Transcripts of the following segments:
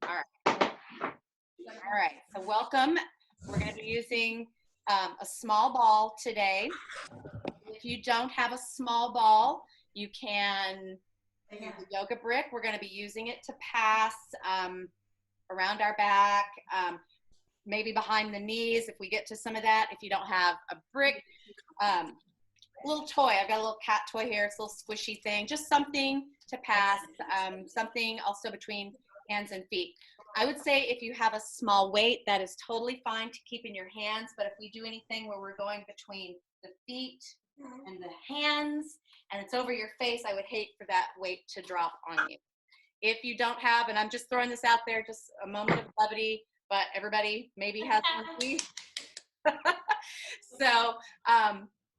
All right. All right. So welcome. We're going to be using a small ball today. If you don't have a small ball, you can use a yoga brick. We're going to be using it to pass around our back, maybe behind the knees if we get to some of that. If you don't have a brick, little toy. I've got a little cat toy here. It's a little squishy thing. Just something to pass, something also between hands and feet. I would say if you have a small weight, that is totally fine to keep in your hands. But if we do anything where we're going between the feet and the hands and it's over your face, I would hate for that weight to drop on you. If you don't have, and I'm just throwing this out there, just a moment of levity, but everybody maybe has one feet. So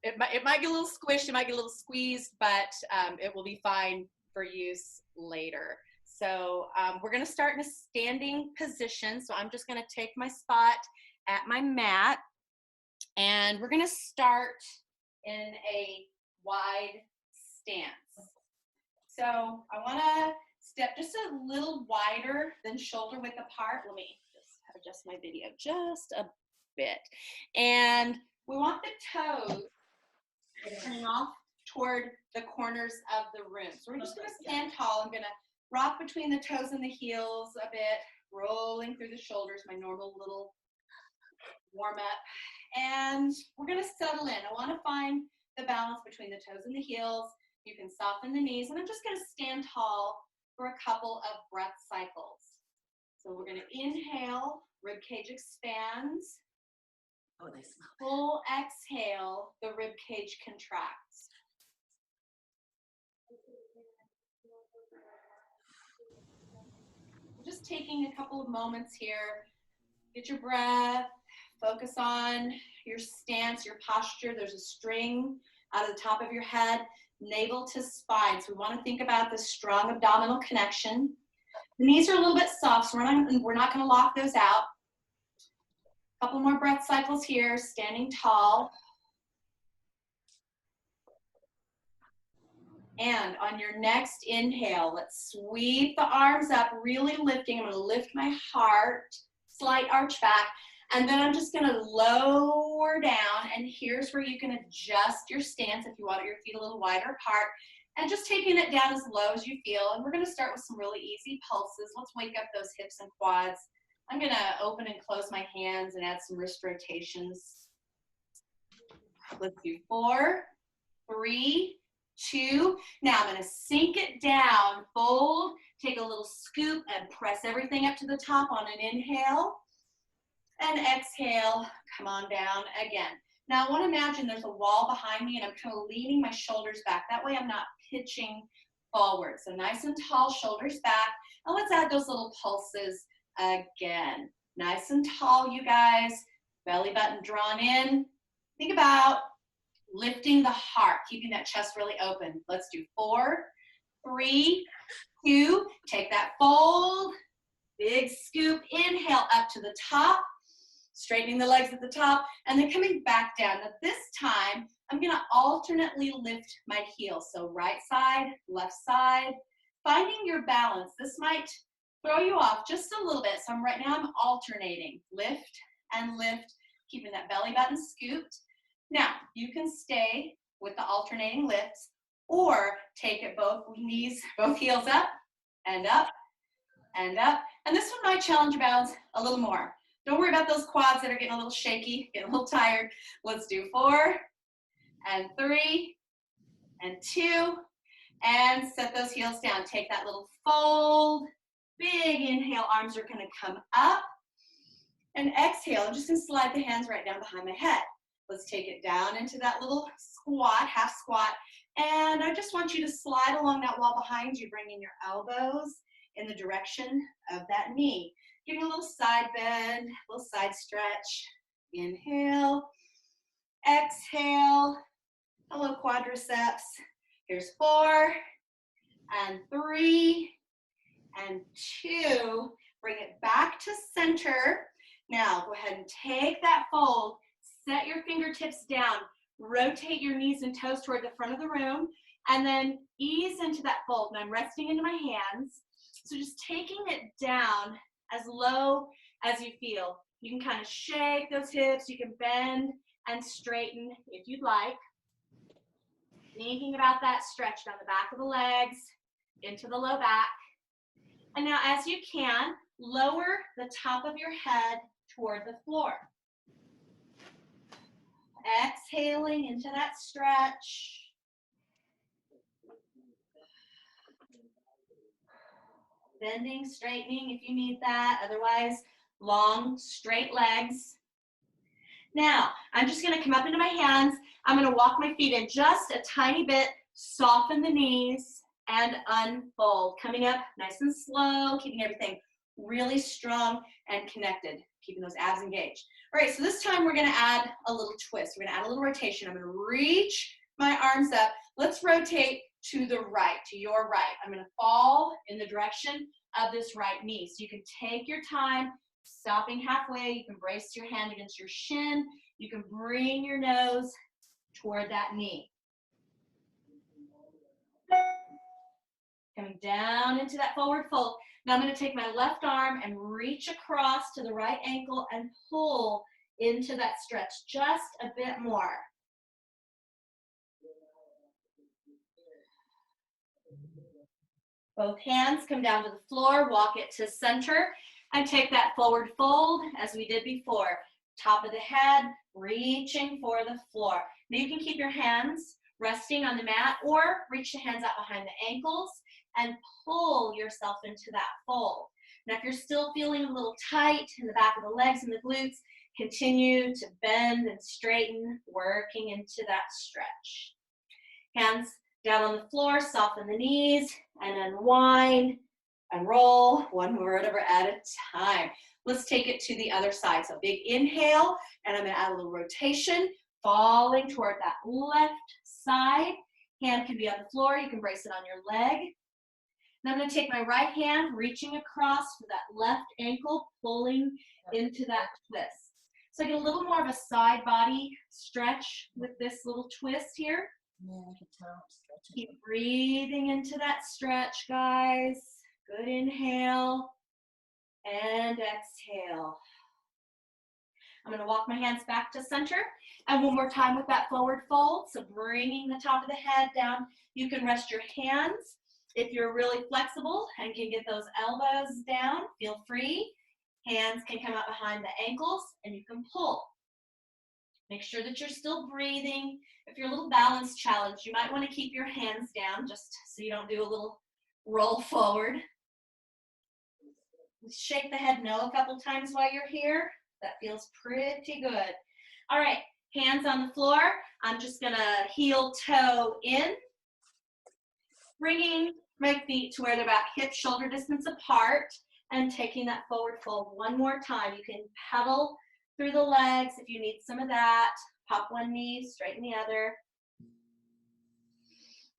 it might get a little squished, it might get a little squeezed, but it will be fine for use later. So we're going to start in a standing position. So I'm just going to take my spot at my mat, and we're going to start in a wide stance. So I want to step just a little wider than shoulder width apart. Let me just adjust my video just a bit. And we want the toes turning off toward the corners of the room. So we're just going to stand tall. I'm going to rock between the toes and the heels a bit, rolling through the shoulders, my normal little warm up. And we're going to settle in. I want to find the balance between the toes and the heels. You can soften the knees, and I'm just going to stand tall for a couple of breath cycles. So we're going to inhale, rib cage expands. Oh, they smell. Full exhale, the rib cage contracts. Just taking a couple of moments here. Get your breath, focus on your stance, your posture. There's a string out of the top of your head, navel to spine. So we want to think about this strong abdominal connection. The knees are a little bit soft, so we're not going to lock those out. A couple more breath cycles here, standing tall. And on your next inhale, let's sweep the arms up, really lifting. I'm going to lift my heart, slight arch back, and then I'm just going to lower down. And here's where you can adjust your stance if you want your feet a little wider apart, and just taking it down as low as you feel. And we're going to start with some really easy pulses. Let's wake up those hips and quads. I'm going to open and close my hands and add some wrist rotations. Let's do 4, 3, 2. Now I'm going to sink it down, fold, take a little scoop, and press everything up to the top on an inhale. And exhale, come on down again. Now I want to imagine there's a wall behind me, and I'm kind of leaning my shoulders back. That way I'm not pitching forward. So nice and tall, shoulders back. And let's add those little pulses again. Nice and tall, you guys. Belly button drawn in. Think about lifting the heart, keeping that chest really open. Let's do 4, 3, 2. Take that fold. Big scoop. Inhale up to the top. Straightening the legs at the top. And then coming back down. Now this time, I'm going to alternately lift my heels. So right side, left side. Finding your balance. This might throw you off just a little bit. So right now I'm alternating. Lift and lift. Keeping that belly button scooped. Now, you can stay with the alternating lifts, or take it both knees, both heels up, and up, and up. And this one might challenge your balance a little more. Don't worry about those quads that are getting a little shaky, getting a little tired. Let's do 4, and 3, and 2, and set those heels down. Take that little fold. Big inhale, arms are going to come up. And exhale, I'm just going to slide the hands right down behind my head. Let's take it down into that little squat, half squat. And I just want you to slide along that wall behind you, bringing your elbows in the direction of that knee. Giving a little side bend, a little side stretch. Inhale, exhale. Hello, quadriceps. Here's 4, and 3, and 2. Bring it back to center. Now, go ahead and take that fold. Set your fingertips down, rotate your knees and toes toward the front of the room, and then ease into that fold. And I'm resting into my hands. So just taking it down as low as you feel. You can kind of shake those hips. You can bend and straighten if you'd like. Thinking about that stretch down the back of the legs, into the low back. And now as you can, lower the top of your head toward the floor. Exhaling into that stretch. Bending, straightening if you need that. Otherwise, long, straight legs. Now, I'm just gonna come up into my hands. I'm gonna walk my feet in just a tiny bit, soften the knees, and unfold. Coming up nice and slow, keeping everything really strong and connected, keeping those abs engaged. All right, so this time we're gonna add a little twist. We're gonna add a little rotation. I'm gonna reach my arms up. Let's rotate to the right, to your right. I'm gonna fall in the direction of this right knee. So you can take your time, stopping halfway. You can brace your hand against your shin. You can bring your nose toward that knee. Coming down into that forward fold. Now I'm going to take my left arm and reach across to the right ankle and pull into that stretch just a bit more. Both hands come down to the floor, walk it to center, and take that forward fold as we did before. Top of the head, reaching for the floor. Now you can keep your hands resting on the mat or reach the hands out behind the ankles and pull yourself into that fold. Now if you're still feeling a little tight in the back of the legs and the glutes, continue to bend and straighten, working into that stretch. Hands down on the floor, soften the knees, and unwind and roll one vertebra at a time. Let's take it to the other side. So big inhale, and I'm gonna add a little rotation, falling toward that left side. Hand can be on the floor, you can brace it on your leg. And I'm gonna take my right hand, reaching across for that left ankle, pulling into that twist. So I get a little more of a side body stretch with this little twist here. Yeah, I can tell. Keep breathing into that stretch, guys. Good inhale and exhale. I'm going to walk my hands back to center. And one more time with that forward fold. So bringing the top of the head down. You can rest your hands. If you're really flexible and can get those elbows down, feel free. Hands can come out behind the ankles and you can pull. Make sure that you're still breathing. If you're a little balance challenged, you might want to keep your hands down just so you don't do a little roll forward. Shake the head no a couple times while you're here. That feels pretty good. All right, hands on the floor. I'm just gonna heel toe in, bringing my feet to where they're about hip shoulder distance apart and taking that forward fold one more time. You can pedal through the legs if you need some of that. Pop one knee, straighten the other.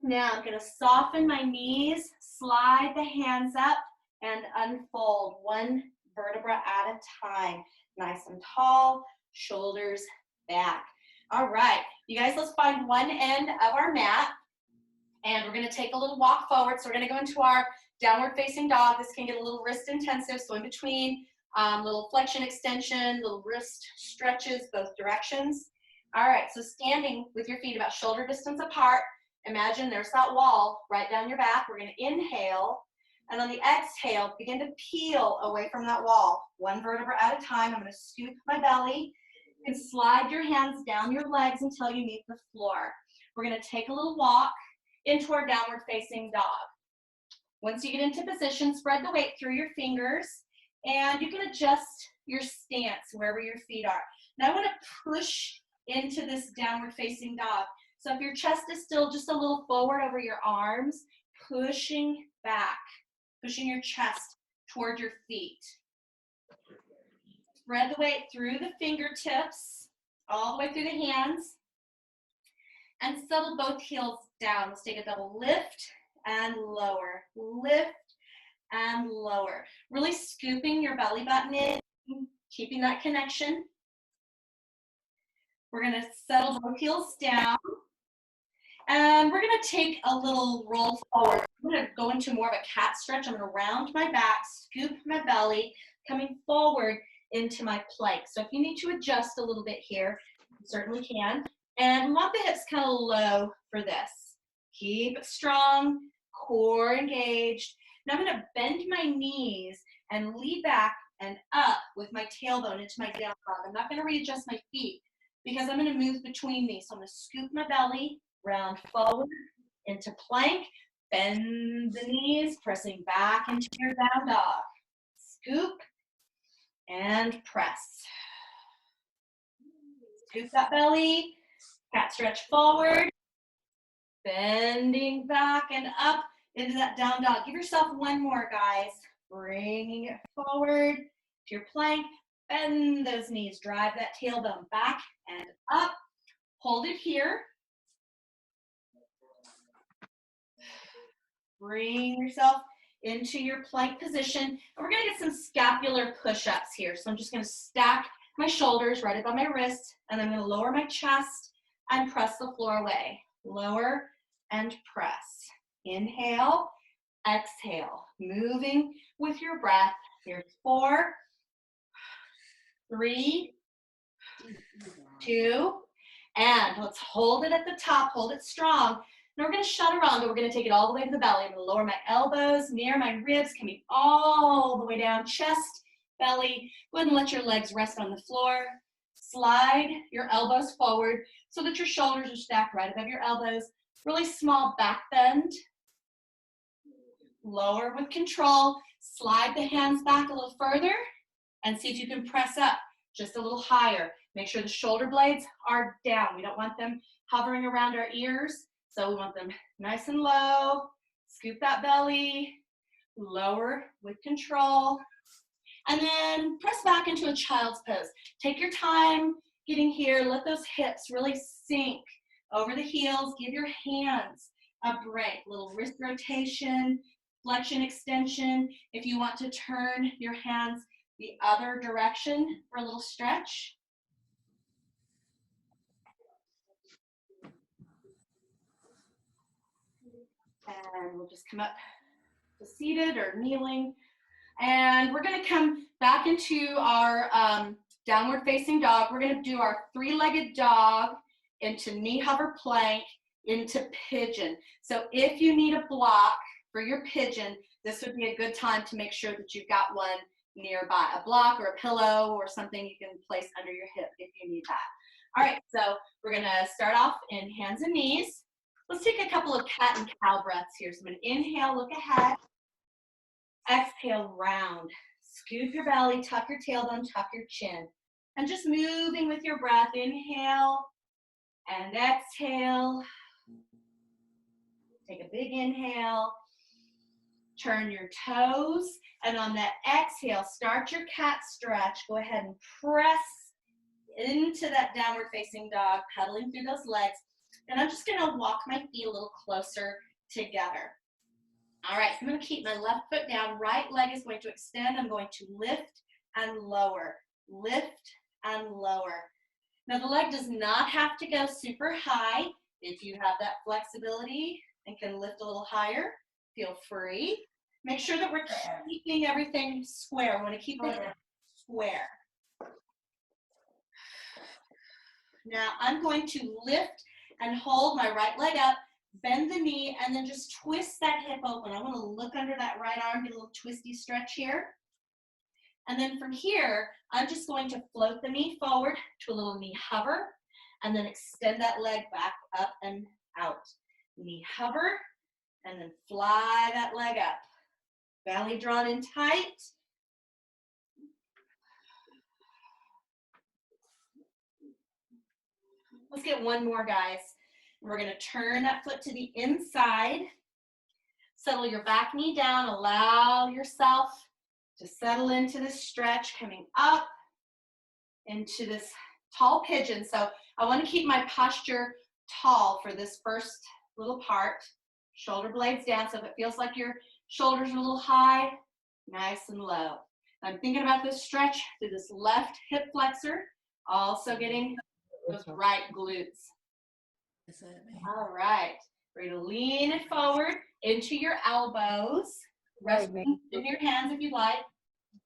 Now I'm gonna soften my knees, slide the hands up, and unfold one vertebra at a time. Nice and tall, shoulders back. All right, you guys, let's find one end of our mat, and we're gonna take a little walk forward. So we're gonna go into our downward facing dog. This can get a little wrist intensive, so in between, little flexion extension, little wrist stretches, both directions. All right, so standing with your feet about shoulder distance apart, imagine there's that wall right down your back. We're gonna inhale, and on the exhale, begin to peel away from that wall, one vertebra at a time. I'm gonna scoop my belly and slide your hands down your legs until you meet the floor. We're gonna take a little walk into our downward facing dog. Once you get into position, spread the weight through your fingers, and you can adjust your stance wherever your feet are. Now I wanna push into this downward facing dog. So if your chest is still just a little forward over your arms, pushing back, pushing your chest toward your feet. Spread the weight through the fingertips, all the way through the hands, and settle both heels down. Let's take a double lift and lower, lift and lower. Really scooping your belly button in, keeping that connection. We're gonna settle both heels down And we're gonna take a little roll forward. I'm gonna go into more of a cat stretch. I'm gonna round my back, scoop my belly, coming forward into my plank. So if you need to adjust a little bit here, you certainly can. And we want the hips kind of low for this. Keep it strong, core engaged. Now I'm gonna bend my knees and lean back and up with my tailbone into my down dog. I'm not gonna readjust my feet because I'm gonna move between these. So I'm gonna scoop my belly, round forward into plank, bend the knees, pressing back into your down dog. Scoop and press. Scoop that belly, cat stretch forward, bending back and up into that down dog. Give yourself one more, guys. Bringing it forward to your plank, bend those knees, drive that tailbone back and up. Hold it here. Bring yourself into your plank position. And we're gonna get some scapular push-ups here. So I'm just gonna stack my shoulders right above my wrists, and I'm gonna lower my chest and press the floor away. Lower and press. Inhale, exhale. Moving with your breath. Here's 4, 3, 2, and let's hold it at the top, hold it strong. Now we're gonna shut around, but we're gonna take it all the way to the belly. I'm gonna lower my elbows near my ribs, coming all the way down, chest, belly. Go ahead and let your legs rest on the floor. Slide your elbows forward so that your shoulders are stacked right above your elbows. Really small back bend. Lower with control. Slide the hands back a little further and see if you can press up just a little higher. Make sure the shoulder blades are down. We don't want them hovering around our ears. So we want them nice and low. Scoop that belly. Lower with control. And then press back into a child's pose. Take your time getting here. Let those hips really sink over the heels. Give your hands a break. Little wrist rotation, flexion, extension. If you want to turn your hands the other direction for a little stretch. And we'll just come up to seated or kneeling. And we're gonna come back into our downward facing dog. We're gonna do our 3-legged dog into knee hover plank, into pigeon. So if you need a block for your pigeon, this would be a good time to make sure that you've got one nearby, a block or a pillow or something you can place under your hip if you need that. All right, so we're gonna start off in hands and knees. Let's take a couple of cat and cow breaths here. So I'm gonna inhale, look ahead. Exhale, round. Scoop your belly, tuck your tailbone, tuck your chin. And just moving with your breath, inhale and exhale. Take a big inhale. Turn your toes. And on that exhale, start your cat stretch. Go ahead and press into that downward facing dog, pedaling through those legs. And I'm just gonna walk my feet a little closer together. All right, so I'm gonna keep my left foot down, right leg is going to extend. I'm going to lift and lower, lift and lower. Now the leg does not have to go super high. If you have that flexibility and can lift a little higher, feel free. Make sure that we're keeping everything square. We wanna keep it square. Now I'm going to lift and hold my right leg up, bend the knee, and then just twist that hip open. I want to look under that right arm, get a little twisty stretch here. And then from here, I'm just going to float the knee forward to a little knee hover, and then extend that leg back up and out. Knee hover, and then fly that leg up. Belly drawn in tight. Let's get one more, guys. We're gonna turn that foot to the inside. Settle your back knee down. Allow yourself to settle into this stretch, coming up into this tall pigeon. So I wanna keep my posture tall for this first little part. Shoulder blades down, so if it feels like your shoulders are a little high, nice and low. I'm thinking about this stretch through this left hip flexor, also getting those right glutes. Is that me? All right. We're going to lean it forward into your elbows. Rest in your hands if you'd like.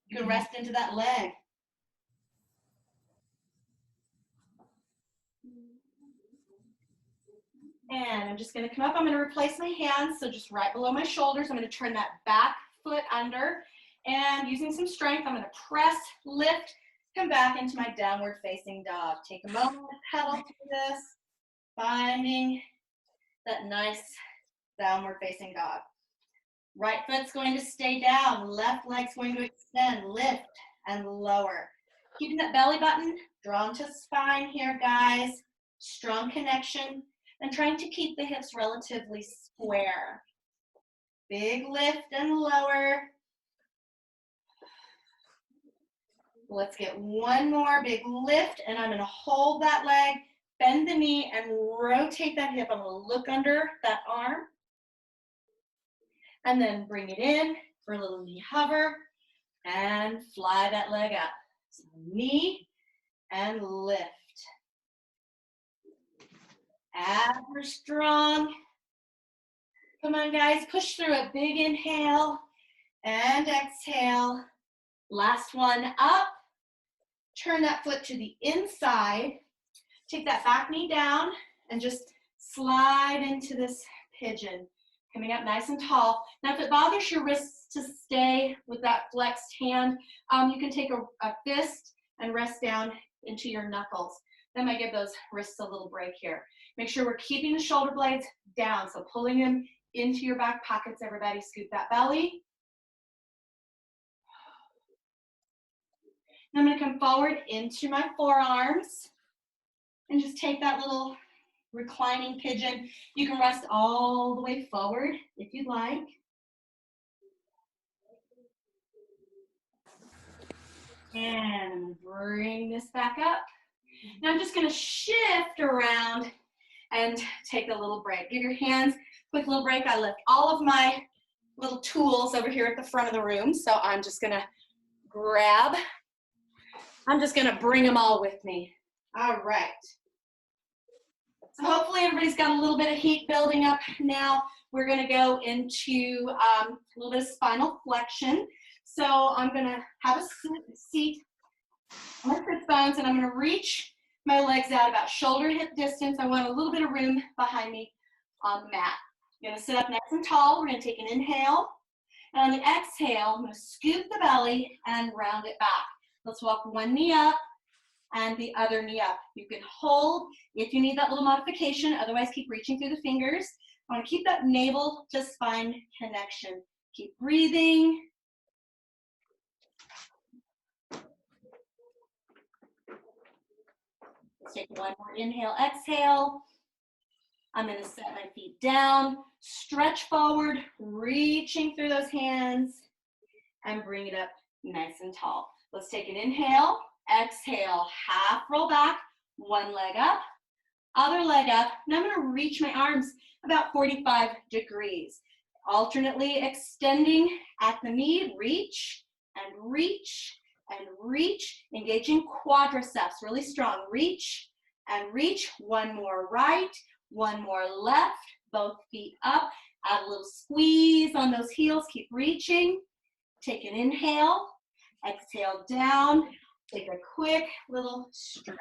You can rest into that leg. And I'm just going to come up. I'm going to replace my hands, so just right below my shoulders. I'm going to turn that back foot under. And using some strength, I'm going to press, lift, come back into my downward facing dog. Take a moment to pedal through this, finding that nice downward facing dog. Right foot's going to stay down. Left leg's going to extend, lift, and lower. Keeping that belly button drawn to spine here, guys. Strong connection. And trying to keep the hips relatively square. Big lift and lower. Let's get one more big lift, and I'm going to hold that leg, bend the knee, and rotate that hip. I'm going to look under that arm. And then bring it in for a little knee hover, and fly that leg up. So knee and lift. Abs are strong. Come on, guys, push through it. Big inhale and exhale. Last one up. Turn that foot to the inside. Take that back knee down and just slide into this pigeon. Coming up nice and tall. Now, if it bothers your wrists to stay with that flexed hand, you can take a fist and rest down into your knuckles. That might give those wrists a little break here. Make sure we're keeping the shoulder blades down, so pulling them into your back pockets, everybody. Scoop that belly. And I'm going to come forward into my forearms and just take that little reclining pigeon. You can rest all the way forward if you'd like. And bring this back up. Now I'm just going to shift around and take a little break. Give your hands a quick little break. I left all of my little tools over here at the front of the room, so I'm just going to bring them all with me. All right. So hopefully everybody's got a little bit of heat building up now. We're going to go into a little bit of spinal flexion. So I'm going to have a seat on my sit bones, and I'm going to reach my legs out about shoulder hip distance. I want a little bit of room behind me on the mat. I'm going to sit up nice and tall. We're going to take an inhale. And on the exhale, I'm going to scoop the belly and round it back. Let's walk one knee up and the other knee up. You can hold if you need that little modification. Otherwise, keep reaching through the fingers. I want to keep that navel to spine connection. Keep breathing. Let's take one more inhale, exhale. I'm going to set my feet down, stretch forward, reaching through those hands, and bring it up nice and tall. Let's take an inhale, exhale, half roll back, one leg up, other leg up, and I'm going to reach my arms about 45 degrees. Alternately extending at the knee, reach and reach and reach, engaging quadriceps, really strong. Reach and reach, one more right, one more left, both feet up, add a little squeeze on those heels, keep reaching. Take an inhale, exhale down, take a quick little stretch.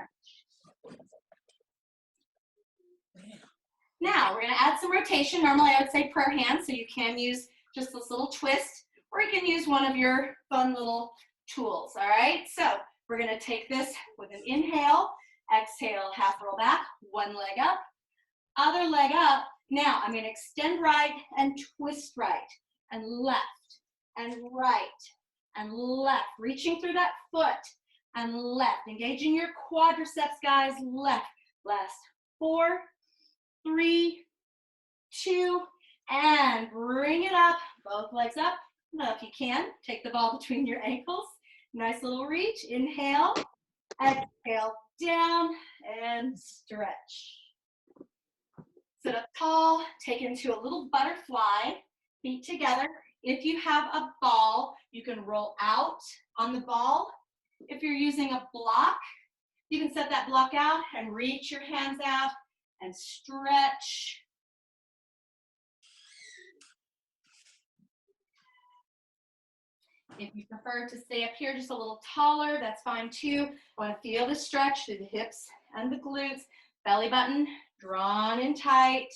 Now, we're going to add some rotation. Normally, I would say per hand, so you can use just this little twist, or you can use one of your fun little tools, all right? So, we're going to take this with an inhale, exhale, half roll back, one leg up, other leg up. Now, I'm going to extend right and twist right, and left, and right, and left, reaching through that foot, and left, engaging your quadriceps, guys, left, last 4, 3, 2, and bring it up, both legs up. Now, if you can, take the ball between your ankles. Nice little reach. Inhale, exhale, down, and stretch. Sit up tall, take into a little butterfly, feet together. If you have a ball, you can roll out on the ball. If you're using a block, you can set that block out and reach your hands out and stretch. If you prefer to stay up here just a little taller, that's fine too. I want to feel the stretch through the hips and the glutes. Belly button drawn in tight.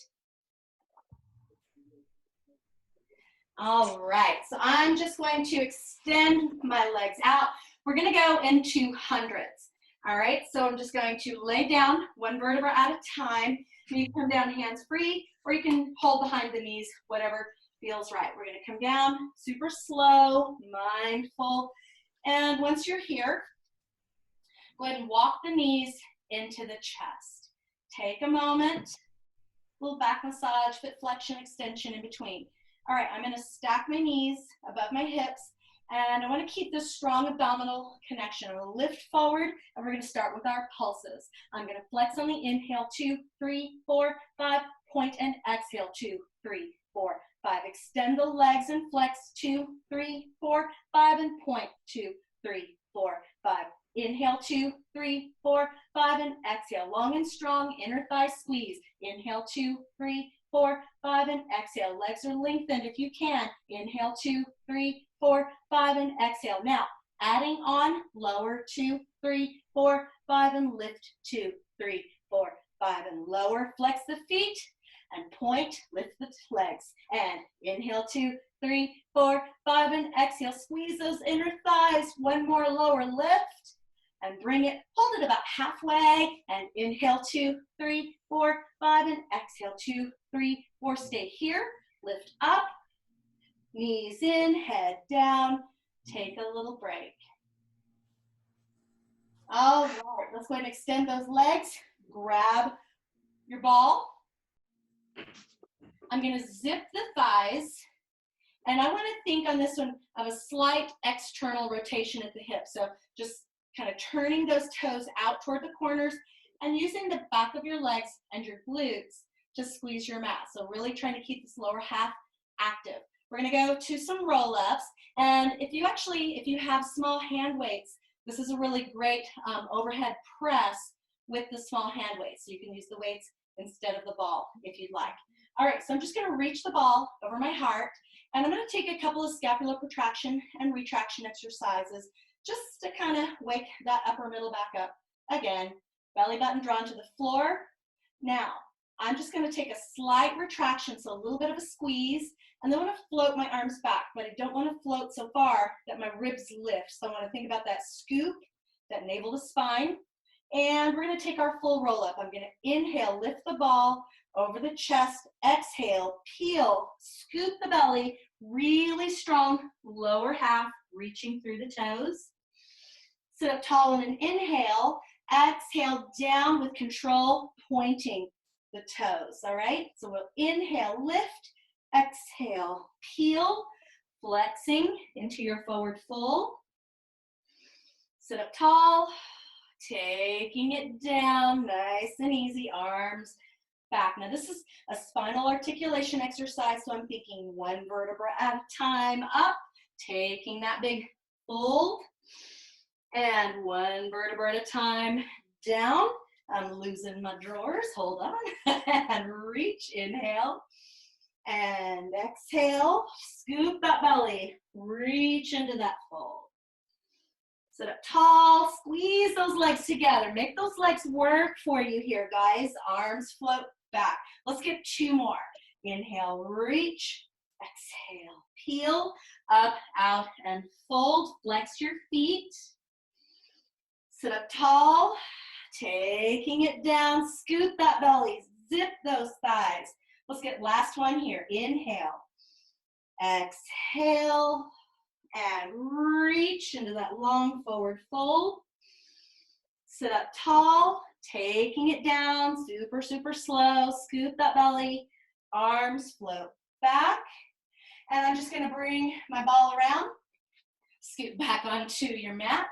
All right, so I'm just going to extend my legs out. We're going to go into hundreds. All right, so I'm just going to lay down one vertebra at a time. You can come down hands free, or you can hold behind the knees, whatever feels right. We're going to come down super slow, mindful. And once you're here, go ahead and walk the knees into the chest. Take a moment, little back massage, foot flexion, extension in between. All right, I'm going to stack my knees above my hips, and I want to keep this strong abdominal connection. I'm going to lift forward, and we're going to start with our pulses. I'm going to flex on the inhale, 2, 3, 4, 5, point and exhale, 2, 3, 4, 5. Extend the legs and flex, 2, 3, 4, 5, and point, 2, 3, 4, 5. Inhale, 2, 3, 4, 5, and exhale. Long and strong, inner thigh squeeze. Inhale, 2, 3, 4, 5, and exhale. Legs are lengthened if you can. Inhale, 2, 3, 4, 5, and exhale. Now, adding on, lower, 2, 3, 4, 5, and lift, 2, 3, 4, 5, and lower. Flex the feet and point, lift the legs. And inhale, 2, 3, 4, 5, and exhale. Squeeze those inner thighs. One more lower lift. And bring it, hold it about halfway, and inhale, 2, 3, 4, 5, and exhale, 2, 3, 4. Stay here, lift up, knees in, head down, take a little break. All right, let's go ahead and extend those legs, grab your ball. I'm gonna zip the thighs, and I wanna think on this one of a slight external rotation at the hip, so just kind of turning those toes out toward the corners and using the back of your legs and your glutes to squeeze your mat. So really trying to keep this lower half active. We're going to go to some roll-ups. And if you have small hand weights, this is a really great overhead press with the small hand weights. So you can use the weights instead of the ball if you'd like. All right, so I'm just going to reach the ball over my heart, and I'm going to take a couple of scapular protraction and retraction exercises just to kind of wake that upper middle back up. Again, belly button drawn to the floor. Now, I'm just going to take a slight retraction, so a little bit of a squeeze, and then I want to float my arms back, but I don't want to float so far that my ribs lift. So I want to think about that scoop, that navel to spine, and we're going to take our full roll up. I'm going to inhale, lift the ball over the chest, exhale, peel, scoop the belly, really strong lower half, reaching through the toes. Sit up tall on an inhale, exhale down with control, pointing the toes, all right? So we'll inhale, lift, exhale, peel, flexing into your forward fold. Sit up tall, taking it down, nice and easy, arms back. Now this is a spinal articulation exercise, so I'm thinking one vertebra at a time, up, taking that big fold. And one vertebra at a time, down. I'm losing my drawers, hold on. And reach, inhale. And exhale, scoop that belly. Reach into that fold. Sit up tall, squeeze those legs together. Make those legs work for you here, guys. Arms float back. Let's get 2 more. Inhale, reach. Exhale, peel, up, out, and fold. Flex your feet. Sit up tall, taking it down, scoop that belly, zip those thighs. Let's get last one here. Inhale, exhale, and reach into that long forward fold. Sit up tall, taking it down, super, super slow. Scoop that belly, arms float back. And I'm just gonna bring my ball around, scoot back onto your mat.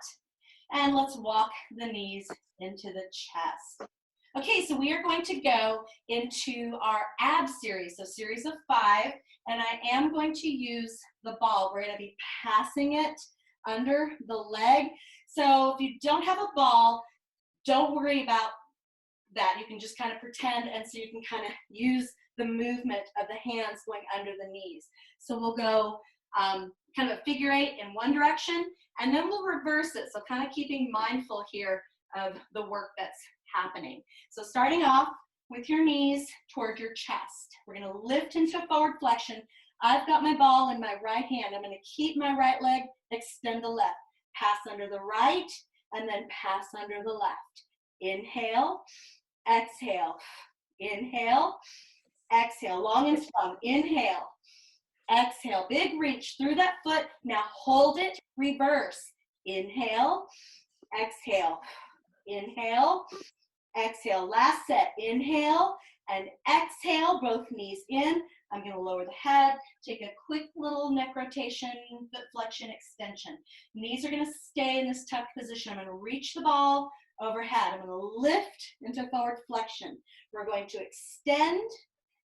And let's walk the knees into the chest. Okay, so we are going to go into our abs series, so series of 5, and I am going to use the ball. We're going to be passing it under the leg. So if you don't have a ball, don't worry about that you can just kind of pretend, and so you can kind of use the movement of the hands going under the knees. So we'll go kind of a figure eight in one direction, and then we'll reverse it. So kind of keeping mindful here of the work that's happening. So starting off with your knees toward your chest. We're going to lift into forward flexion. I've got my ball in my right hand. I'm going to keep my right leg, extend the left. Pass under the right, and then pass under the left. Inhale, exhale, inhale, exhale, long and strong. Inhale, exhale, big reach through that foot. Now hold it, reverse. Inhale, exhale, inhale, exhale. Last set, inhale and exhale, both knees in. I'm going to lower the head, take a quick little neck rotation, foot flexion, extension. Knees are going to stay in this tucked position. I'm going to reach the ball overhead. I'm going to lift into forward flexion. We're going to extend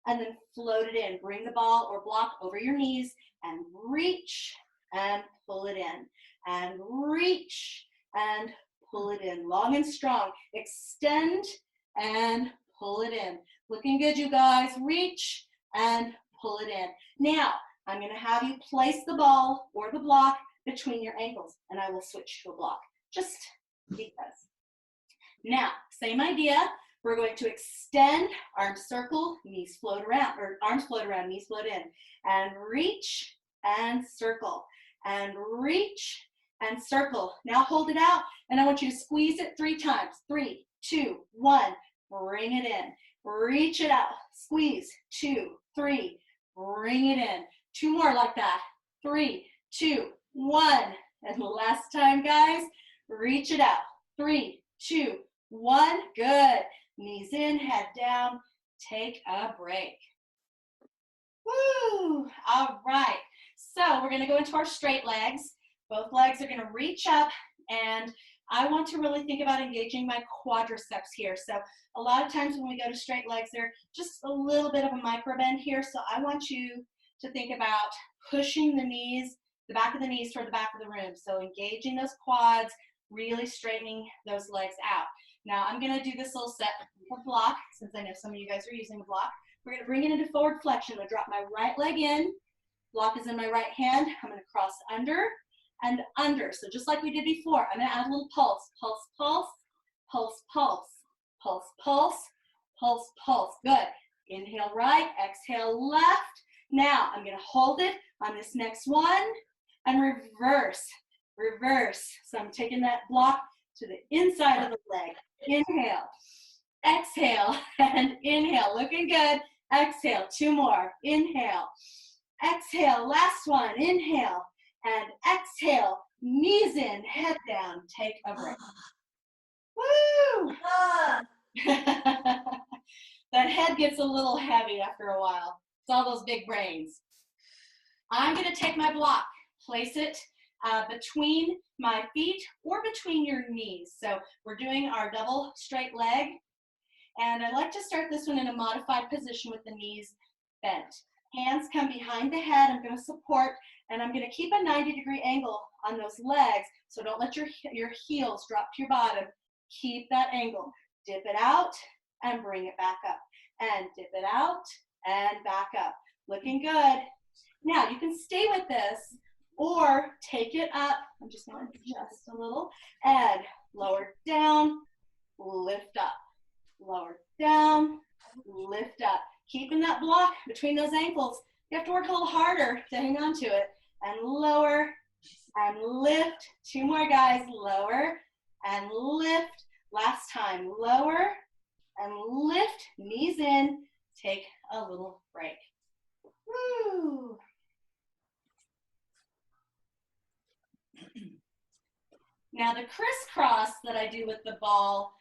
and then float it in. Bring the ball or block over your knees and reach and pull it in. And reach and pull it in. Long and strong. Extend and pull it in. Looking good, you guys. Reach and pull it in. Now, I'm going to have you place the ball or the block between your ankles, and I will switch to a block, just because. Now, same idea. We're going to extend, arms circle, knees float around, or arms float around, knees float in, and reach and circle, and reach and circle. Now hold it out, and I want you to squeeze it 3 times. 3, 2, 1. Bring it in. Reach it out. Squeeze. 2, 3. Bring it in. 2 more like that. 3, 2, 1. And the last time, guys. Reach it out. 3, 2, 1. Good. Knees in, head down. Take a break. Woo! All right. So we're going to go into our straight legs. Both legs are going to reach up, and I want to really think about engaging my quadriceps here. So a lot of times when we go to straight legs, they're just a little bit of a micro bend here. So I want you to think about pushing the knees, the back of the knees toward the back of the room. So engaging those quads, really straightening those legs out. Now I'm going to do this little set of block, since I know some of you guys are using the block. We're going to bring it into forward flexion. I'm going to drop my right leg in. Block is in my right hand. I'm going to cross under and under. So just like we did before, I'm going to add a little pulse. Pulse, pulse, pulse, pulse, pulse, pulse, pulse, pulse. Good. Inhale right, exhale left. Now I'm going to hold it on this next one and reverse, reverse. So I'm taking that block to the inside of the leg. Inhale, exhale, and inhale. Looking good. Exhale. 2 more. Inhale, exhale. Last one. Inhale. And exhale, knees in, head down, take a break. Woo! That head gets a little heavy after a while. It's all those big brains. I'm going to take my block, place it between my feet or between your knees. So we're doing our double straight leg. And I like to start this one in a modified position with the knees bent. Hands come behind the head. I'm going to support, and I'm going to keep a 90-degree angle on those legs, so don't let your heels drop to your bottom. Keep that angle. Dip it out and bring it back up. And dip it out and back up. Looking good. Now, you can stay with this or take it up. I'm just going to adjust a little. And lower down, lift up. Lower down, lift up. Keeping that block between those ankles. You have to work a little harder to hang on to it. And lower and lift. 2 more, guys. Lower and lift. Last time. Lower and lift. Knees in. Take a little break. Woo! Now the crisscross that I do with the ball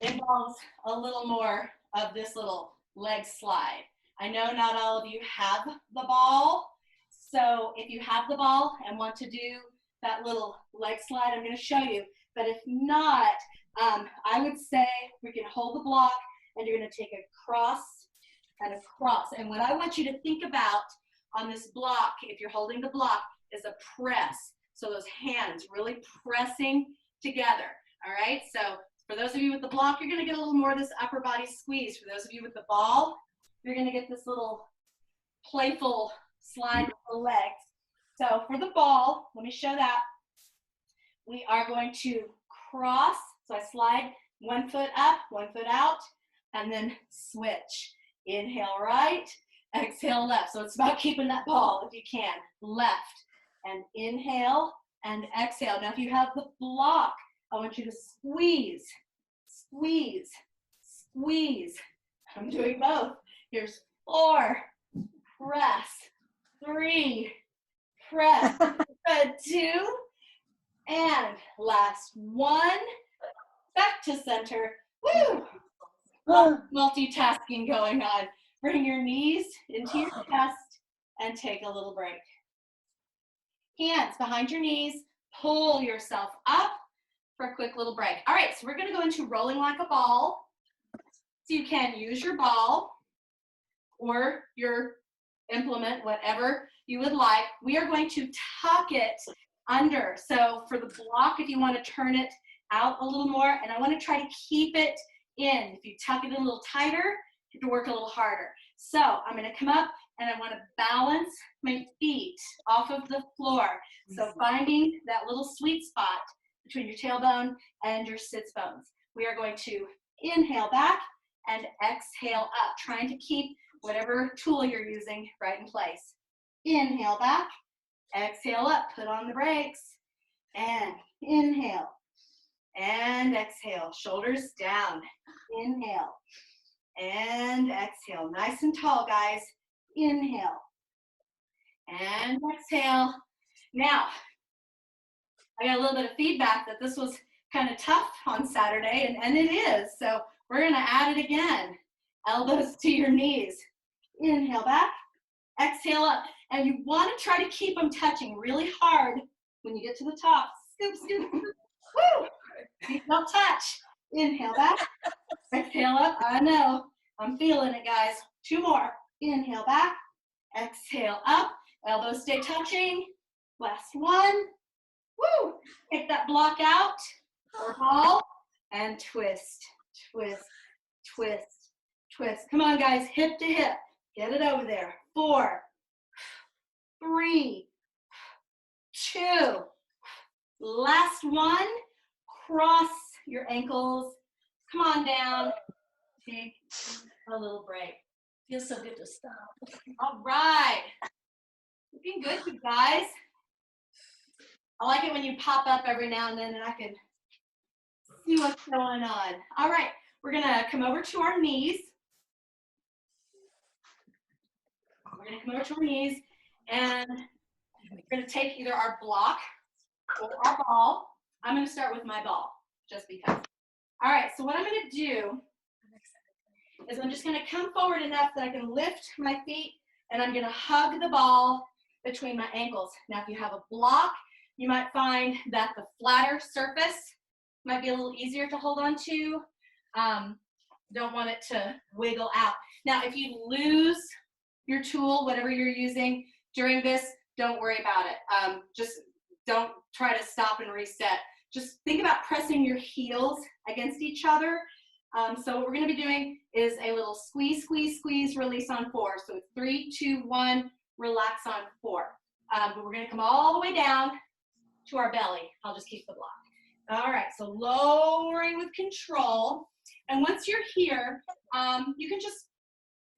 involves a little more of this little leg slide. I know not all of you have the ball, so if you have the ball and want to do that little leg slide, I'm going to show you. But if not, I would say we can hold the block, and you're going to take a cross and a cross. And what I want you to think about on this block, if you're holding the block, is a press. So those hands really pressing together. All right, so For those of you with the block, you're gonna get a little more of this upper body squeeze. For those of you with the ball, you're gonna get this little playful slide with the legs. So for the ball, let me show that. We are going to cross. So I slide 1 foot up, 1 foot out, and then switch. Inhale right, exhale left. So it's about keeping that ball if you can. Left, and inhale and exhale. Now if you have the block, I want you to squeeze, squeeze, squeeze. I'm doing both. Here's 4, press, 3, press, good, 2, and last 1, back to center. Woo! Multitasking going on. Bring your knees into your chest and take a little break. Hands behind your knees, pull yourself up for a quick little break. All right, so we're gonna go into rolling like a ball. So you can use your ball or your implement, whatever you would like. We are going to tuck it under. So for the block, if you want to turn it out a little more, and I want to try to keep it in. If you tuck it in a little tighter, you have to work a little harder. So I'm going to come up and I want to balance my feet off of the floor. So finding that little sweet spot between your tailbone and your sits bones. We are going to inhale back and exhale up, trying to keep whatever tool you're using right in place. Inhale back, exhale up, put on the brakes, and inhale, and exhale, shoulders down, inhale, and exhale, nice and tall, guys, inhale, and exhale. Now, I got a little bit of feedback that this was kind of tough on Saturday, and it is, so we're gonna add it again. Elbows to your knees. Inhale back, exhale up. And you want to try to keep them touching really hard when you get to the top. Scoop, scoop, scoop. Woo! Feet don't touch. Inhale back, exhale up. I know, I'm feeling it, guys. 2 more. Inhale back, exhale up. Elbows stay touching. Last 1. Woo! Take that block out or ball and twist, twist, twist, twist. Come on, guys, hip to hip. Get it over there. 4, 3, 2. Last 1. Cross your ankles. Come on down. Take a little break. Feels so good to stop. All right. Looking good, you guys. I like it when you pop up every now and then and I can see what's going on. All right. We're going to come over to our knees. We're going to come over to our knees, and we're going to take either our block or our ball. I'm going to start with my ball, just because. All right, so what I'm going to do is I'm just going to come forward enough that I can lift my feet, and I'm going to hug the ball between my ankles. Now, if you have a block, you might find that the flatter surface might be a little easier to hold on to. Don't want it to wiggle out. Now, if you lose your tool, whatever you're using during this, don't worry about it. Just don't try to stop and reset. Just think about pressing your heels against each other. So what we're going to be doing is a little squeeze, squeeze, squeeze, release on 4. So it's 3, 2, 1, relax on 4. But we're going to come all the way down to our belly. I'll just keep the block. All right, so lowering with control. And once you're here, you can just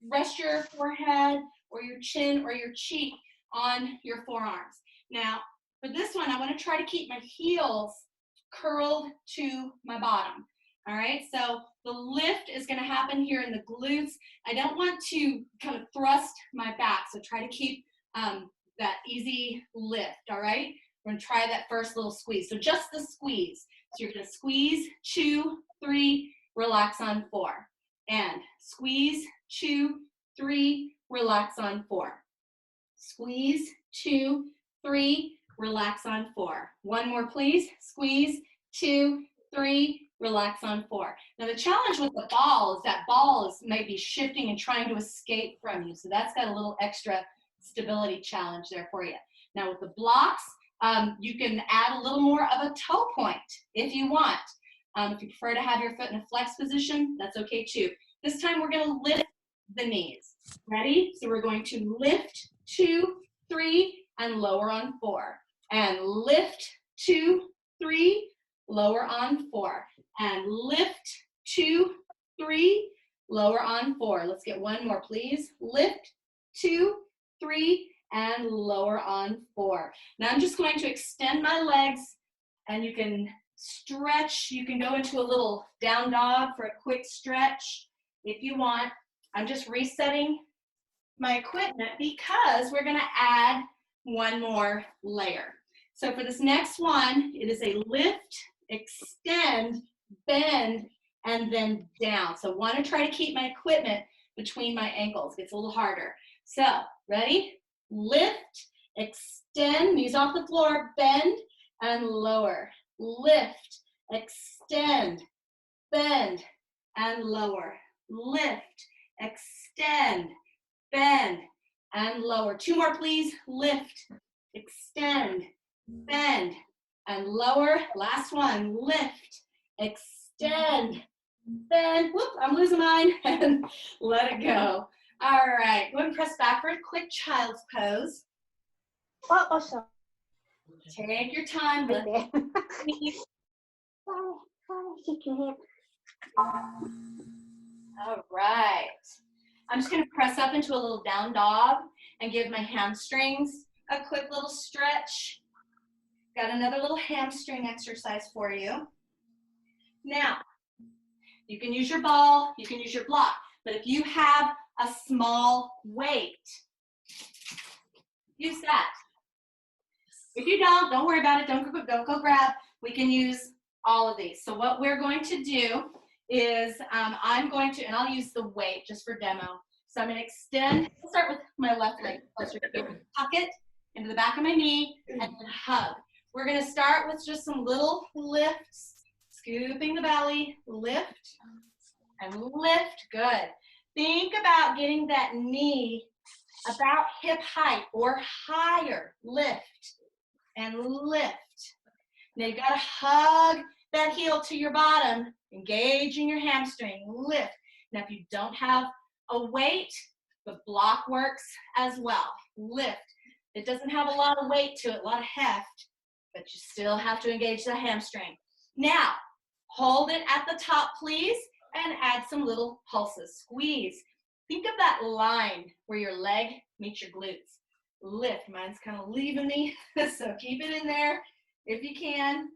rest your forehead or your chin or your cheek on your forearms. Now, for this one, I want to try to keep my heels curled to my bottom. All right, so the lift is going to happen here in the glutes. I don't want to kind of thrust my back, so try to keep that easy lift, all right? We're going to try that first little squeeze. So just the squeeze. So you're going to squeeze, 2, 3, relax on 4. And squeeze, 2, 3, relax on 4. Squeeze, 2, 3, relax on 4. One more, please. Squeeze, 2, 3, relax on 4. Now the challenge with the ball is that ball is maybe shifting and trying to escape from you. So that's got a little extra stability challenge there for you. Now with the blocks, you can add a little more of a toe point if you want. If you prefer to have your foot in a flex position, that's okay too. This time we're gonna lift the knees. Ready? So we're going to lift 2, 3, and lower on 4. And lift 2, 3, lower on 4. And lift 2, 3, lower on 4. Let's get one more, please. Lift 2, 3, and lower on 4. Now I'm just going to extend my legs, and you can stretch. You can go into a little down dog for a quick stretch if you want. I'm just resetting my equipment because we're gonna add one more layer. So for this next one, it is a lift, extend, bend, and then down. So want to try to keep my equipment between my ankles. It's a little harder. So ready? Lift, extend, knees off the floor, bend, and lower. Lift, extend, bend, and lower. Lift, extend, bend, and lower. 2 more, please. Lift, extend, bend, and lower. Last one. Lift, extend, bend. Whoop, I'm losing mine. And let it go. All right. Go ahead and press back for a quick child's pose. Oh, sorry. Take your time. Right there. All right. I'm just going to press up into a little down dog and give my hamstrings a quick little stretch. Got another little hamstring exercise for you. Now, you can use your ball, you can use your block, but if you have a small weight, use that. If you don't worry about it. Don't go grab. We can use all of these. So what we're going to do is I'm going to, and I'll use the weight just for demo. So I'm going to extend, I'll start with my left leg closer to here. Tuck it into the back of my knee and then hug. We're going to start with just some little lifts, scooping the belly, lift and lift. Good. Think about getting that knee about hip height or higher. Lift and lift. Now you've got to hug that heel to your bottom, engaging your hamstring, lift. Now if you don't have a weight, the block works as well. Lift. It doesn't have a lot of weight to it, a lot of heft, but you still have to engage the hamstring. Now, hold it at the top, please, and add some little pulses. Squeeze. Think of that line where your leg meets your glutes. Lift. Mine's kind of leaving me, so keep it in there if you can.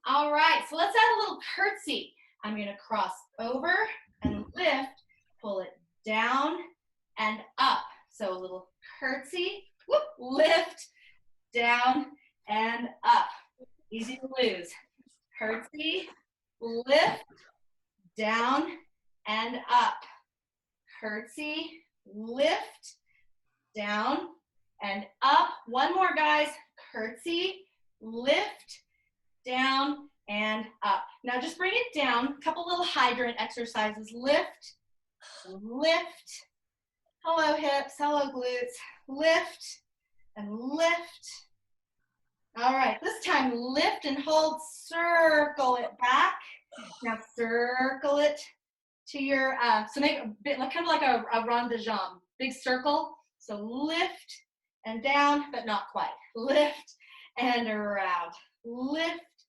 All right, so let's add a little curtsy. I'm going to cross over and lift, pull it down and up. So a little curtsy, whoop, lift, down and up. Easy to lose. Curtsy, lift, down and up. Curtsy, lift, down and up. One more, guys. Curtsy, lift, down and up. Now just bring it down. A couple little hydrant exercises. Lift, lift. Hello hips, hello glutes. Lift and lift. All right, this time lift and hold, circle it back. Now circle it to your, so make a bit, kind of like a rond de jambe, big circle. So lift and down, but not quite. Lift and around. Lift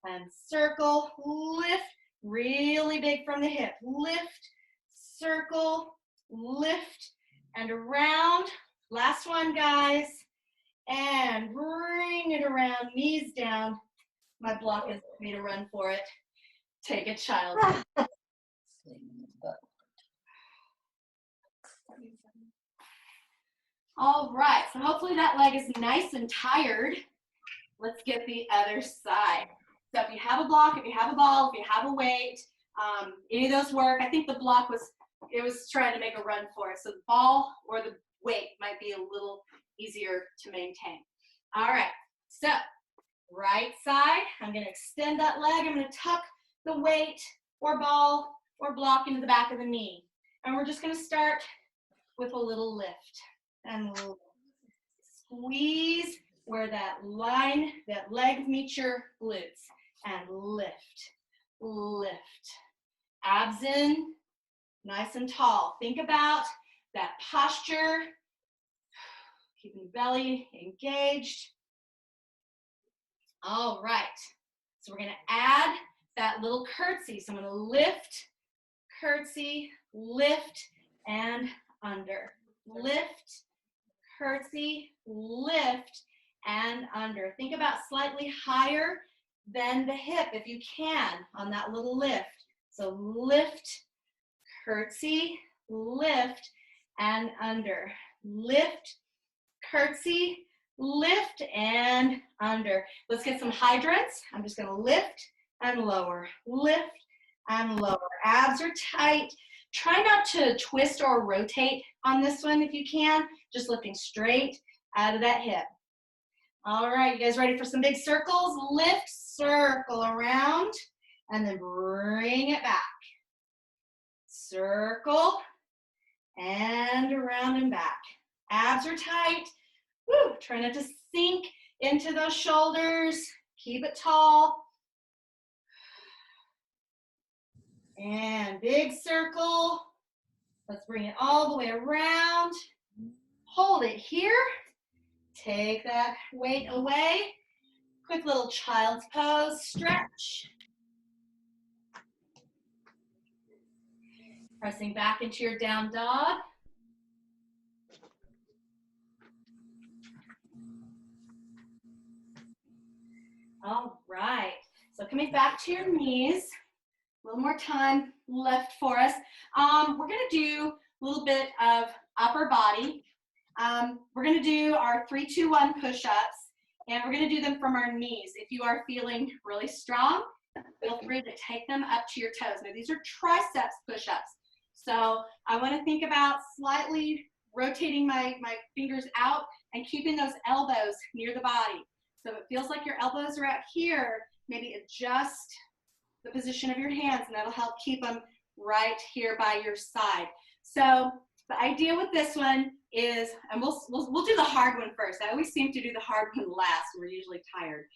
and circle, lift, really big from the hip. Lift, circle, lift, and around. Last one, guys. And bring it around, knees down. My block is me to run for it. Take a child. All right, so hopefully that leg is nice and tired. Let's get the other side. So if you have a block, if you have a ball, if you have a weight, any of those work. I think the block was trying to make a run for it. So the ball or the weight might be a little easier to maintain. All right, so right side, I'm gonna extend that leg. I'm gonna tuck the weight or ball or block into the back of the knee. And we're just gonna start with a little lift. And we'll squeeze where that leg meets your glutes. and lift, lift. Abs in, nice and tall. Think about that posture, keeping the belly engaged. All right, so we're gonna add that little curtsy. So I'm gonna lift, curtsy, lift, and under. Lift, curtsy, lift, and under. Think about slightly higher than the hip if you can on that little lift. So lift, curtsy, lift, and under. Lift, curtsy, lift, and under. Let's get some hydrants. I'm just gonna lift and lower, lift and lower. Abs are tight. Try not to twist or rotate on this one if you can. Just lifting straight out of that hip. All right, you guys ready for some big circles? Lift, circle around, and then bring it back. Circle, and around and back. Abs are tight. Woo, try not to sink into those shoulders. Keep it tall. And big circle. Let's bring it all the way around. Hold it here. Take that weight away. Quick little child's pose, stretch. Pressing back into your down dog. All right, so coming back to your knees. A little more time left for us. We're gonna do a little bit of upper body. We're gonna do our 3, 2, 1 push-ups, and we're gonna do them from our knees. If you are feeling really strong, feel free to take them up to your toes. Now these are triceps push-ups. So I wanna think about slightly rotating my fingers out and keeping those elbows near the body. So it feels like your elbows are out here, maybe adjust the position of your hands, and that'll help keep them right here by your side. So the idea with this one is, and we'll do the hard one first. I always seem to do the hard one last. We're usually tired.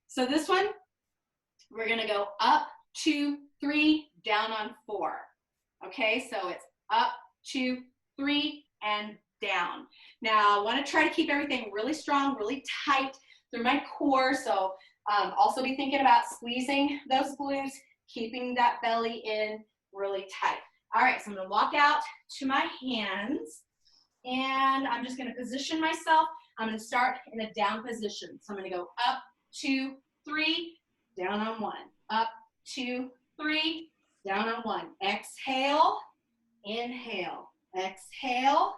So this one, we're gonna go up, 2, 3, down on 4. Okay, so it's up, 2, 3, and down. Now I wanna try to keep everything really strong, really tight through my core. So also be thinking about squeezing those glutes, keeping that belly in really tight. All right, so I'm gonna walk out to my hands, and I'm just gonna position myself. I'm gonna start in a down position. So I'm gonna go up, 2, 3, down on 1. Up, 2, 3, down on 1. Exhale, inhale, exhale,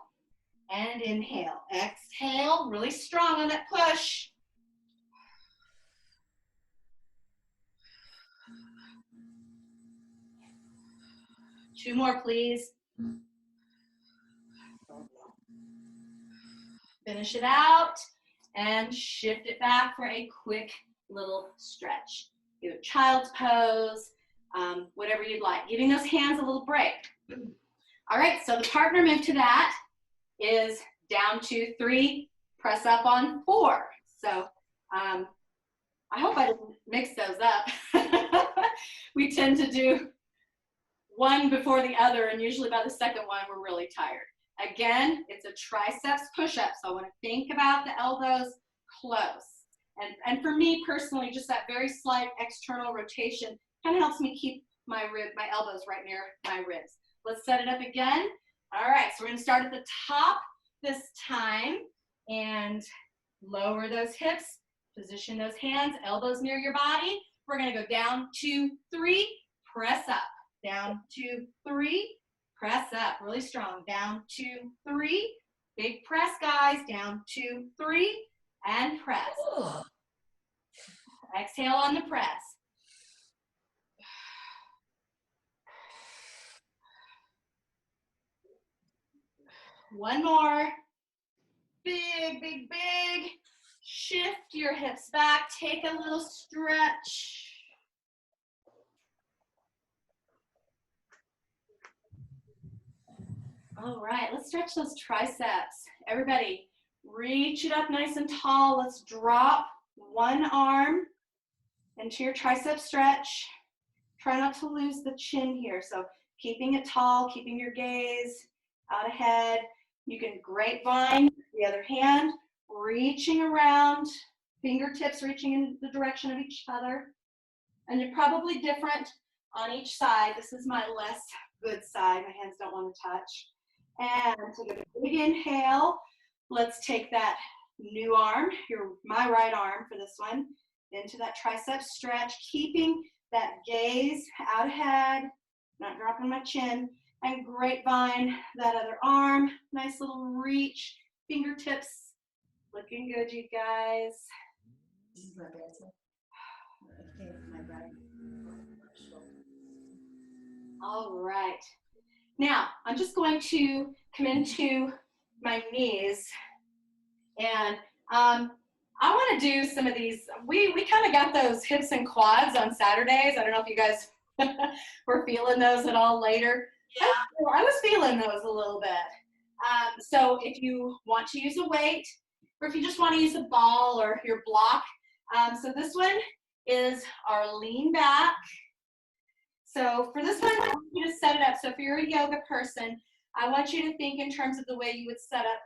and inhale. Exhale, really strong on that push. Two more, please. Finish it out and shift it back for a quick little stretch. Do a child's pose, whatever you'd like. Giving those hands a little break. All right, so the partner move to that is down 2, 3, press up on 4. So I hope I didn't mix those up. We tend to do one before the other, and usually by the second one, we're really tired. Again, it's a triceps push-up, so I want to think about the elbows close. And for me personally, just that very slight external rotation kind of helps me keep my elbows right near my ribs. Let's set it up again. All right, so we're going to start at the top this time and lower those hips, position those hands, elbows near your body. We're going to go down, 2, 3, press up. Down, 2, 3, press up, really strong. Down, 2, 3, big press, guys. Down, 2, 3, and press. Exhale on the press. One more. Big, big, big. Shift your hips back. Take a little stretch. All right, let's stretch those triceps. Everybody, reach it up nice and tall. Let's drop one arm into your tricep stretch. Try not to lose the chin here. So keeping it tall, keeping your gaze out ahead. You can grapevine the other hand, reaching around, fingertips reaching in the direction of each other. And you're probably different on each side. This is my less good side. My hands don't want to touch. And take a big inhale. Let's take that new arm, my right arm for this one, into that tricep stretch, keeping that gaze out ahead, not dropping my chin, and grapevine that other arm. Nice little reach, fingertips. Looking good, you guys. This is my bad side. I can't, my right shoulder. All right. Now, I'm just going to come into my knees, and I want to do some of these. We kind of got those hips and quads on Saturdays. I don't know if you guys were feeling those at all later. Yeah. I was feeling those a little bit. So if you want to use a weight, or if you just want to use a ball or your block. So this one is our lean back. So for this one, I want you to set it up. So if you're a yoga person, I want you to think in terms of the way you would set up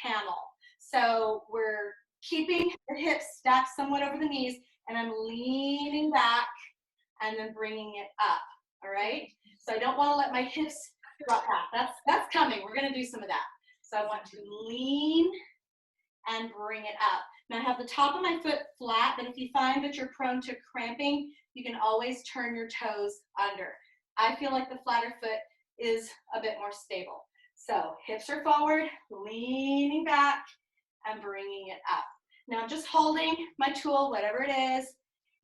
camel. So we're keeping the hips stacked somewhat over the knees, and I'm leaning back and then bringing it up, all right? So I don't want to let my hips drop back. That's coming. We're going to do some of that. So I want to lean and bring it up. Now I have the top of my foot flat, but if you find that you're prone to cramping, you can always turn your toes under. I feel like the flatter foot is a bit more stable. So hips are forward, leaning back, and bringing it up. Now I'm just holding my tool, whatever it is,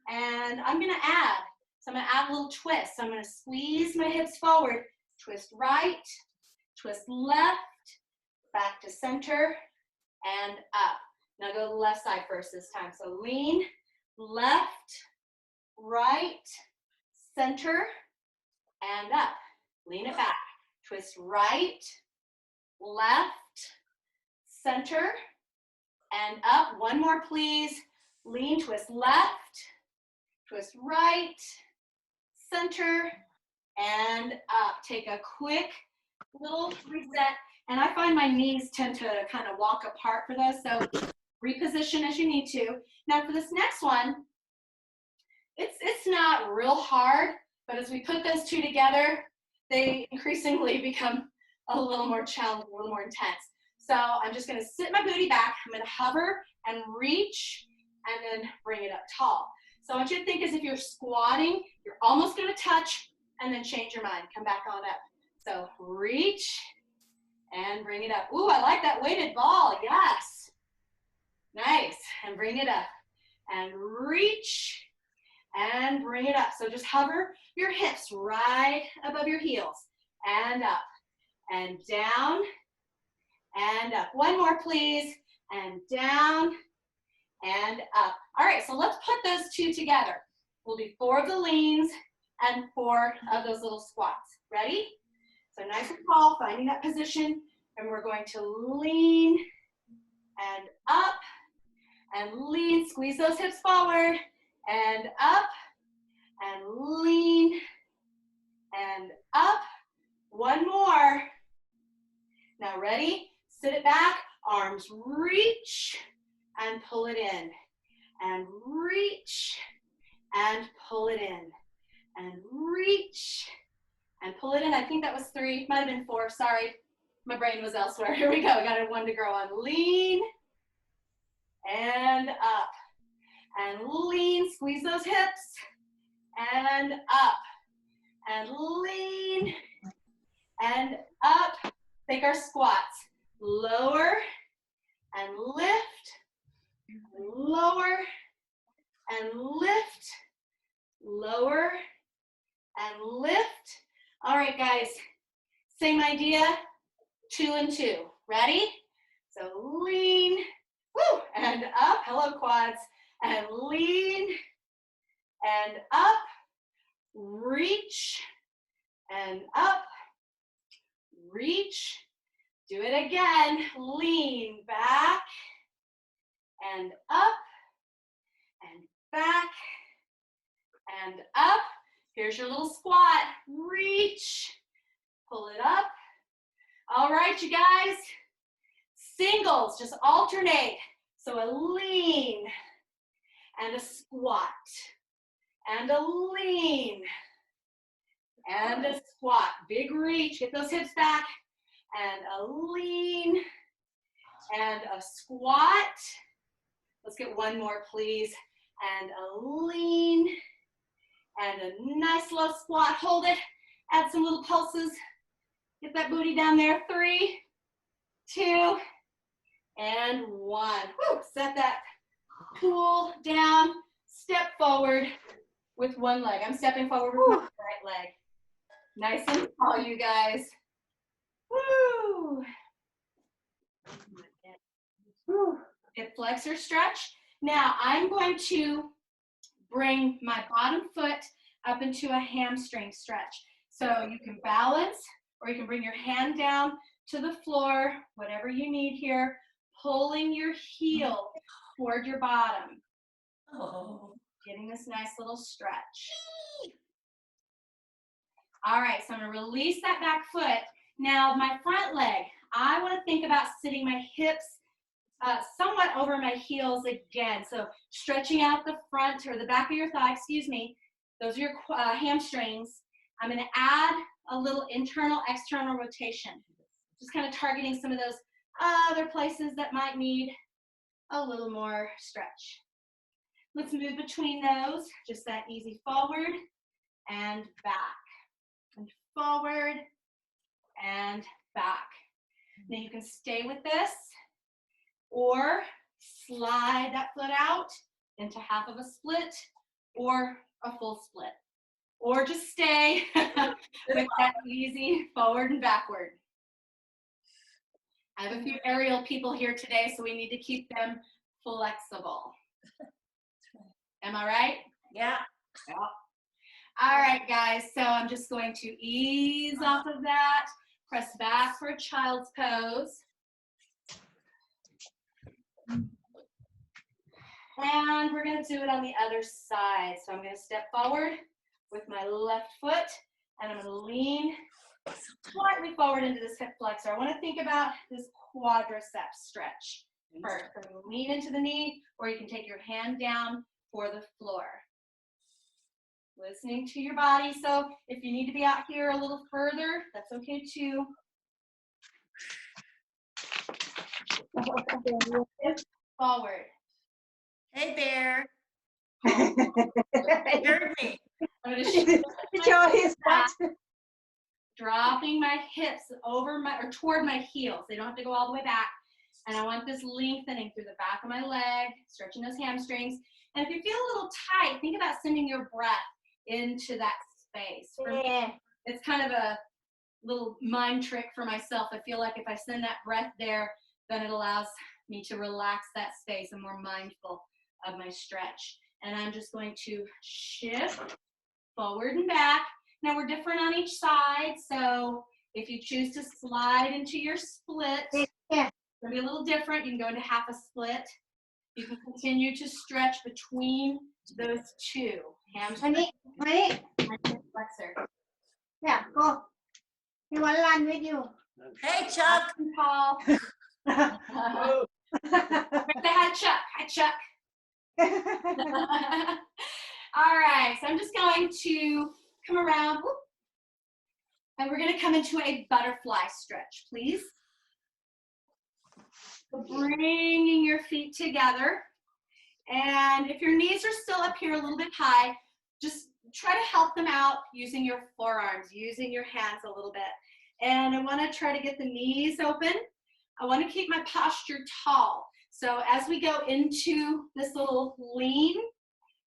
and I'm gonna add. So I'm gonna add a little twist. So I'm gonna squeeze my hips forward, twist right, twist left, back to center, and up. Now go to the left side first this time. So lean, left, right, center, and up. Lean it back. Twist right, left, center, and up. One more, please. Lean, twist left, twist right, center, and up. Take a quick little reset. And I find my knees tend to kind of walk apart for those, so reposition as you need to. Now for this next one, it's not real hard, but as we put those two together, they increasingly become a little more challenging, a little more intense. So I'm just gonna sit my booty back, I'm gonna hover and reach, and then bring it up tall. So I want you to think as if you're squatting, you're almost gonna touch, and then change your mind, come back on up. So reach, and bring it up. Ooh, I like that weighted ball, yes. Nice, and bring it up. And reach, and bring it up. So just hover your hips right above your heels, and up, and down, and up. One more, please, and down, and up. All right, so let's put those two together. We'll do 4 of the leans and 4 of those little squats. Ready? So nice and tall, finding that position, and we're going to lean and up and lean. Squeeze those hips forward and up and lean and up. One more. Now ready? Sit it back, arms reach and pull it in, and reach and pull it in, and reach and pull it in. I think that was 3, might have been 4, sorry. My brain was elsewhere. Here we go, got a 1 to grow on. Lean and up, and lean, squeeze those hips, and up, and lean, and up. Take our squats, lower, and lift, and lower, and lift, lower, and lift. All right, guys, same idea, 2 and 2. Ready? So lean, woo, and up. Hello, quads. And lean, and up. Reach, and up. Reach. Do it again. Lean back, and up, and back, and up. Here's your little squat. Reach, pull it up. All right, you guys. Singles, just alternate. So a lean and a squat and a lean and a squat. Big reach, get those hips back. And a lean and a squat. Let's get one more, please. And a lean and a nice low squat. Hold it. Add some little pulses. Get that booty down there. 3, 2, and 1. Woo. Set that pull down. Step forward with one leg. I'm stepping forward with my right leg. Nice and tall, you guys. Woo. Hip flexor stretch. Now I'm going to bring my bottom foot up into a hamstring stretch. So you can balance, or you can bring your hand down to the floor, whatever you need here, pulling your heel toward your bottom. Oh. Getting this nice little stretch. All right, so I'm gonna release that back foot. Now my front leg, I wanna think about sitting my hips somewhat over my heels again. So stretching out the front or the back of your thigh, excuse me. Those are your hamstrings. I'm gonna add a little internal, external rotation. Just kind of targeting some of those other places that might need a little more stretch. Let's move between those, just that easy forward and back. And forward and back. Now you can stay with this or slide that foot out into half of a split or a full split. Or just stay with that easy forward and backward. I have a few aerial people here today, so we need to keep them flexible. Am I right? Yeah. Yeah. All right, guys, so I'm just going to ease off of that, press back for a child's pose. And we're gonna do it on the other side. So I'm gonna step forward with my left foot, and I'm gonna lean slightly forward into this hip flexor. I wanna think about this quadriceps stretch first. So lean into the knee, or you can take your hand down for the floor. Listening to your body. So if you need to be out here a little further, that's okay too. Forward. Hey, Bear. You heard me. I'm going to Show his butt. dropping my hips over my or toward my heels. They don't have to go all the way back. And I want this lengthening through the back of my leg, stretching those hamstrings. And if you feel a little tight, think about sending your breath into that space. For me, it's kind of a little mind trick for myself. I feel like if I send that breath there, then it allows me to relax that space. I'm more mindful of my stretch. And I'm just going to shift forward and back. Now we're different on each side, so if you choose to slide into your split, it's going to be a little different. You can go into half a split. You can continue to stretch between those two. Hamstring and hip flexor. Yeah, go. He want to run with you. Hey, Chuck. Paul. Hi, Chuck. Hi, Chuck. All right, so I'm just going to come around, and we're going to come into a butterfly stretch, please. So bringing your feet together, and if your knees are still up here a little bit high, just try to help them out using your forearms, using your hands a little bit. And I want to try to get the knees open. I want to keep my posture tall. So as we go into this little lean,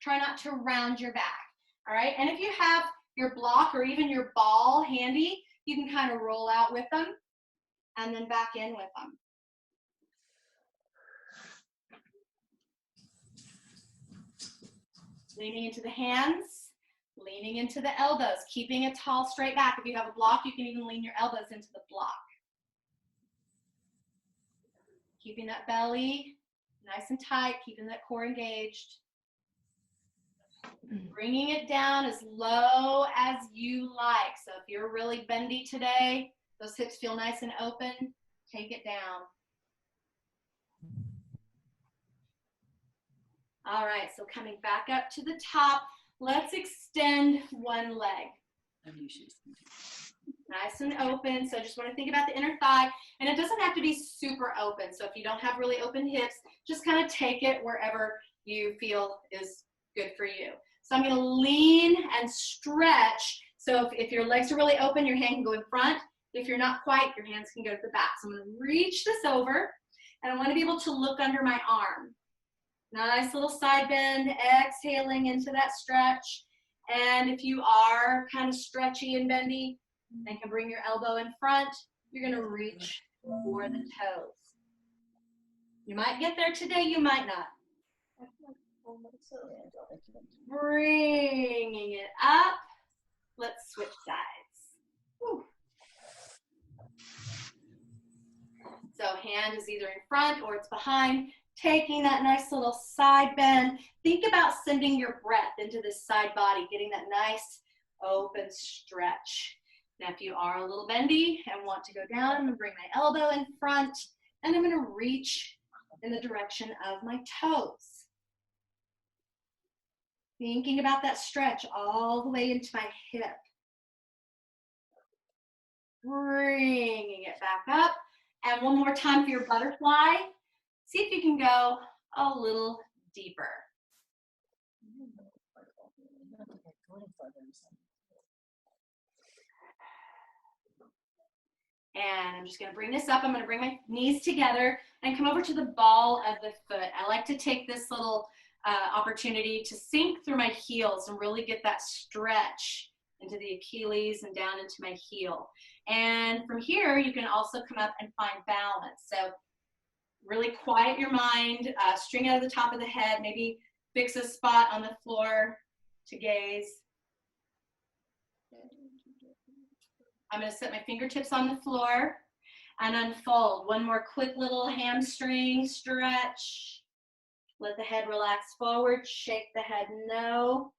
try not to round your back, all right? And if you have your block or even your ball handy, you can kind of roll out with them and then back in with them. Leaning into the hands, leaning into the elbows, keeping a tall, straight back. If you have a block, you can even lean your elbows into the block. Keeping that belly nice and tight, keeping that core engaged. Bringing it down as low as you like. So if you're really bendy today, those hips feel nice and open, take it down. All right, so coming back up to the top, let's extend one leg. Nice and open, so just want to think about the inner thigh, and it doesn't have to be super open. So if you don't have really open hips, just kind of take it wherever you feel is good for you. So I'm going to lean and stretch. So if your legs are really open, your hand can go in front. If you're not quite, your hands can go to the back. So I'm going to reach this over, and I want to be able to look under my arm. Nice little side bend, exhaling into that stretch. And if you are kind of stretchy and bendy, then can bring your elbow in front. You're going to reach for the toes. You might get there today, you might not. Bringing it up. Let's switch sides. Whew. So hand is either in front or it's behind. Taking that nice little side bend. Think about sending your breath into this side body, getting that nice open stretch. Now, if you are a little bendy and want to go down, I'm going to bring my elbow in front, and I'm going to reach in the direction of my toes. Thinking about that stretch all the way into my hip. Bringing it back up. And one more time for your butterfly. See if you can go a little deeper. And I'm just going to bring this up. I'm going to bring my knees together and come over to the ball of the foot. I like to take this little opportunity to sink through my heels and really get that stretch into the Achilles and down into my heel. And from here, you can also come up and find balance. So really quiet your mind, string out of the top of the head, maybe fix a spot on the floor to gaze. I'm going to set my fingertips on the floor and unfold. One more quick little hamstring stretch. Let the head relax forward, shake the head no.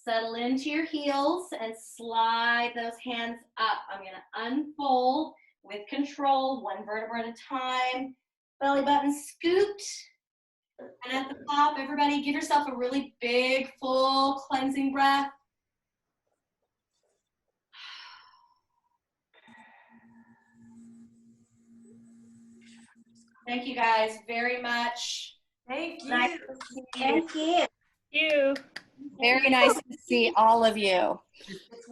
Settle into your heels and slide those hands up. I'm going to unfold with control, one vertebra at a time. Belly button scooped. And at the top, everybody give yourself a really big, full cleansing breath. Thank you guys very much. Thank you. Nice to see you. Thank you. You. Very nice to see all of you. It's